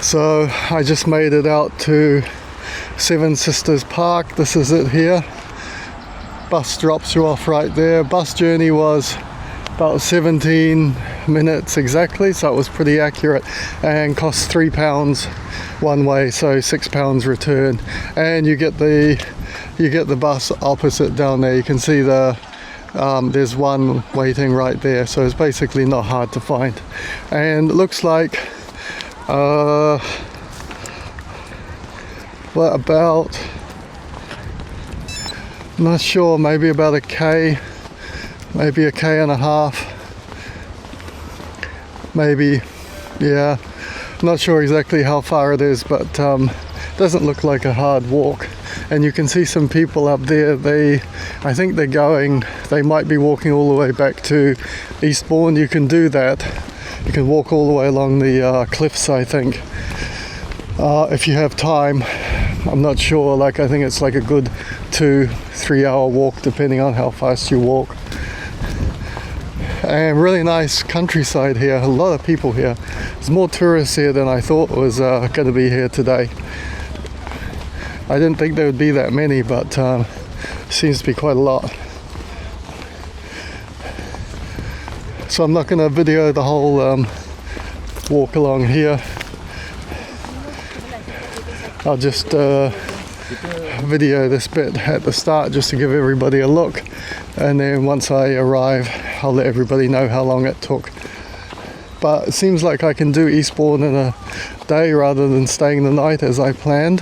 So I just made it out to Seven Sisters Park. This is it here. Bus drops you off right there. Bus journey was about 17 minutes exactly, so it was pretty accurate, and cost £3 one way, so £6 return. And you get the bus opposite down there. You can see there's one waiting right there, so it's basically not hard to find. And it looks like what about, not sure, maybe about a K, maybe a K and a half, maybe, yeah, not sure exactly how far it is, but doesn't look like a hard walk. And you can see some people up there. I think they might be walking all the way back to Eastbourne. You can do that. You can walk all the way along the cliffs, I think, if you have time. I'm not sure, I think it's like a good 2-3 hour walk depending on how fast you walk. And really nice countryside here, a lot of people here. There's more tourists here than I thought was going to be here today. I didn't think there would be that many, but seems to be quite a lot. So I'm not going to video the whole walk along here. I'll just video this bit at the start just to give everybody a look, and then once I arrive I'll let everybody know how long it took. But it seems like I can do Eastbourne in a day rather than staying the night as I planned.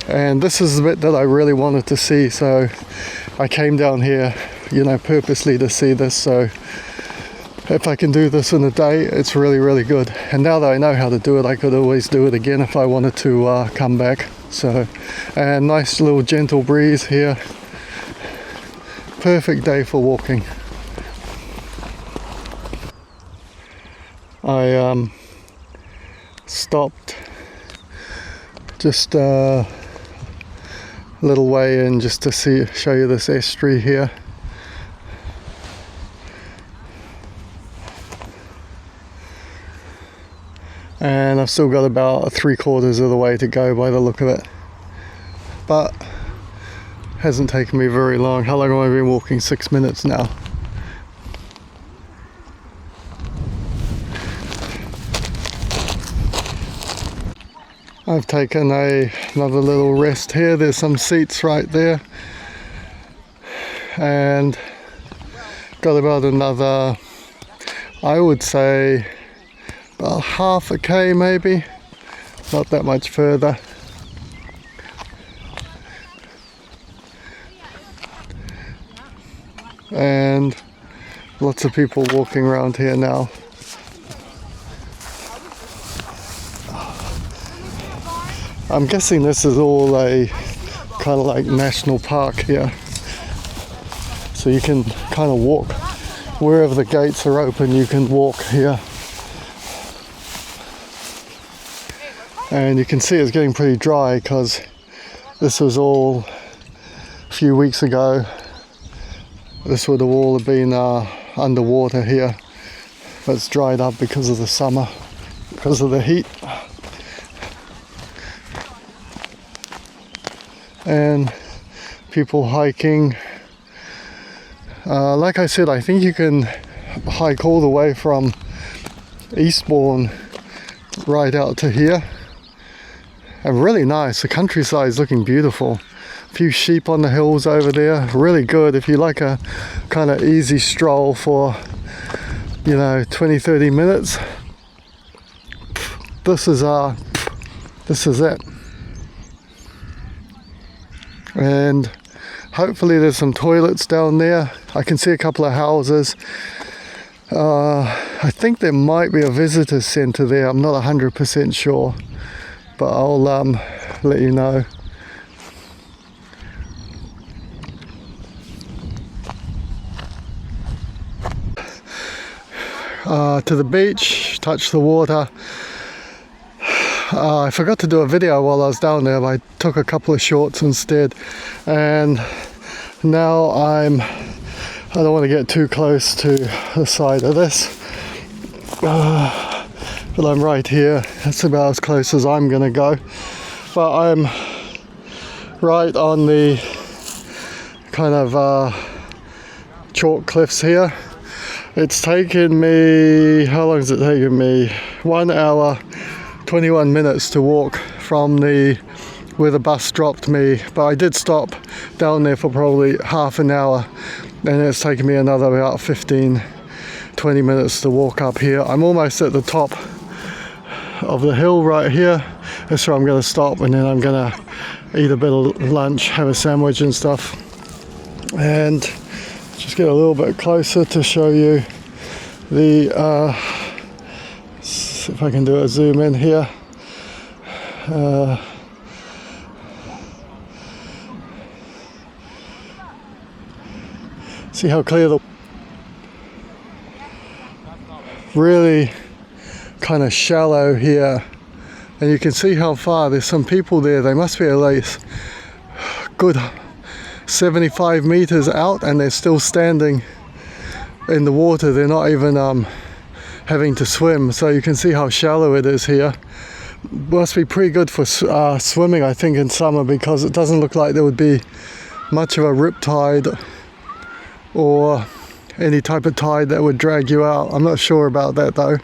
And this is the bit that I really wanted to see, so I came down here, purposely to see this. So if I can do this in a day, it's really, really good. And now that I know how to do it, I could always do it again if I wanted to come back. So, and nice little gentle breeze here. Perfect day for walking. I stopped just a little way in just to show you this estuary here. And I've still got about 3/4 of the way to go by the look of it, but hasn't taken me very long. How long have I been walking? 6 minutes now. I've taken another little rest here. There's some seats right there, and got about another, I would say, about half a K maybe, not that much further. And lots of people walking around here now. I'm guessing this is all a kind of like national park here, so you can kind of walk wherever the gates are open. You can walk here. And you can see it's getting pretty dry because this was all a few weeks ago. This would have all been underwater here, but it's dried up because of the summer, because of the heat. And people hiking. Like I said, I think you can hike all the way from Eastbourne right out to here. And really nice. The countryside is looking beautiful. A few sheep on the hills over there. Really good if you like a kind of easy stroll for 20-30 minutes. This is it. And hopefully there's some toilets down there. I can see a couple of houses. I think there might be a visitor centre there. I'm not 100% sure, but I'll let you know. To the beach, touch the water. I forgot to do a video while I was down there, but I took a couple of shorts instead. And now I don't want to get too close to the side of this. but I'm right here. That's about as close as I'm gonna go, but I'm right on the kind of chalk cliffs here. It's taken me, how long has it taken me? 1 hour 21 minutes to walk from where the bus dropped me, but I did stop down there for probably half an hour, and it's taken me another about 15-20 minutes to walk up here. I'm almost at the top of the hill right here. That's where I'm going to stop, and then I'm going to eat a bit of lunch, have a sandwich and stuff, and just get a little bit closer to show you the see if I can do a zoom in here. See how clear the really kind of shallow here, and you can see how far there's some people there. They must be at least good 75 meters out, and they're still standing in the water. They're not even having to swim, so you can see how shallow it is here. Must be pretty good for swimming, I think, in summer, because it doesn't look like there would be much of a rip tide or any type of tide that would drag you out. I'm not sure about that though,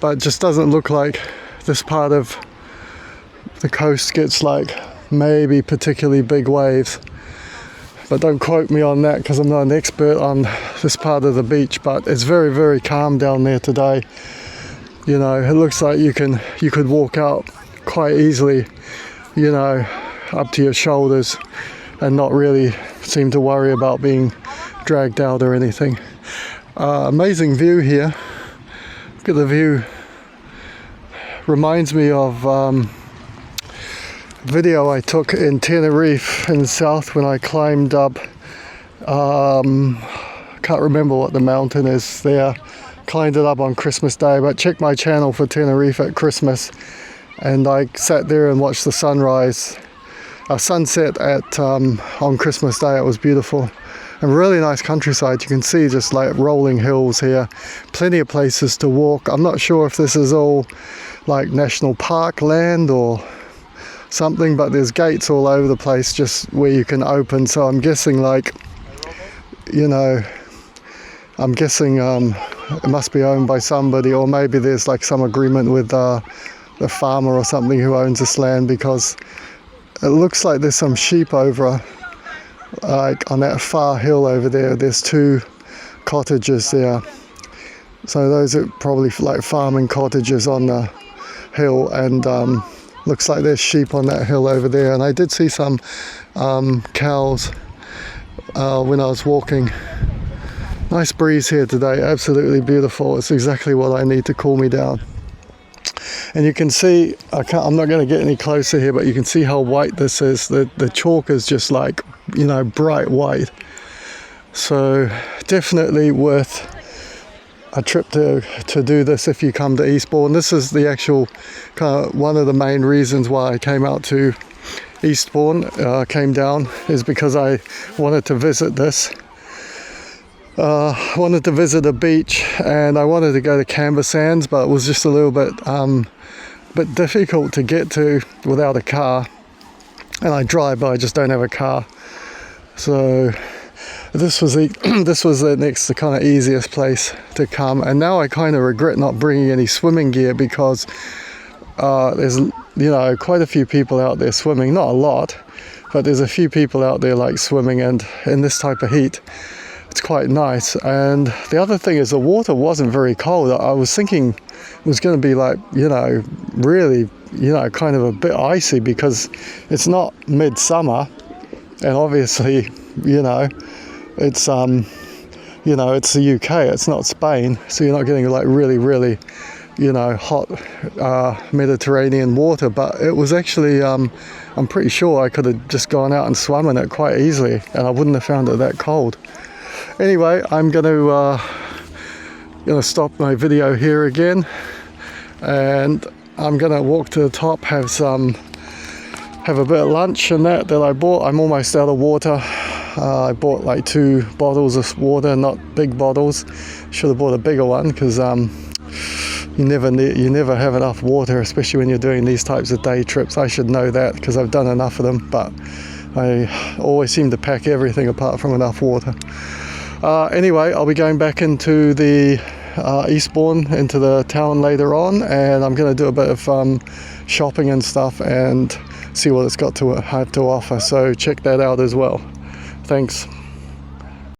but it just doesn't look like this part of the coast gets like maybe particularly big waves, but don't quote me on that because I'm not an expert on this part of the beach. But it's very, very calm down there today. You know, it looks like you could walk out quite easily, you know, up to your shoulders, and not really seem to worry about being dragged out or anything. Amazing view here. Look at the view. Reminds me of video I took in Tenerife in the south when I climbed up, can't remember what the mountain is there. Climbed it up on Christmas Day, but check my channel for Tenerife at Christmas, and I sat there and watched the sunrise, sunset at on Christmas Day. It was beautiful and really nice countryside. You can see just like rolling hills here, plenty of places to walk. I'm not sure if this is all like national park land or something, but there's gates all over the place just where you can open. So I'm guessing, like, you know, I'm guessing it must be owned by somebody, or maybe there's like some agreement with the farmer or something who owns this land, because it looks like there's some sheep over like on that far hill over there. There's 2 cottages there, so those are probably like farming cottages on the hill, and looks like there's sheep on that hill over there. And I did see some cows when I was walking. Nice breeze here today, absolutely beautiful. It's exactly what I need to cool me down. And you can see, I'm not going to get any closer here, but you can see how white this is. The chalk is just like, you know, bright white. So definitely worth a trip to do this if you come to Eastbourne. This is the actual kind of one of the main reasons why I came out to Eastbourne, came down, is because I wanted to visit this. Wanted to visit a beach, and I wanted to go to Canberra Sands, but it was just a little bit difficult to get to without a car. And I drive, but I just don't have a car. So this was the next, the kind of easiest place to come. And now I kind of regret not bringing any swimming gear, because there's, you know, quite a few people out there swimming. Not a lot, but there's a few people out there like swimming, and in this type of heat it's quite nice. And the other thing is the water wasn't very cold. I was thinking it was going to be like, you know, really, you know, kind of a bit icy, because it's not midsummer, and obviously, you know, it's you know, it's the UK, it's not Spain, so you're not getting like really, really, you know, hot Mediterranean water. But it was actually I'm pretty sure I could have just gone out and swum in it quite easily, and I wouldn't have found it that cold. Anyway, I'm going to stop my video here again, and I'm going to walk to the top, have a bit of lunch and that I bought. I'm almost out of water. I bought like 2 bottles of water, not big bottles. Should have bought a bigger one, because you never have enough water, especially when you're doing these types of day trips. I should know that because I've done enough of them, but I always seem to pack everything apart from enough water. Anyway, I'll be going back into the Eastbourne, into the town later on, and I'm going to do a bit of shopping and stuff and see what it's got to have to offer, so check that out as well. Thanks.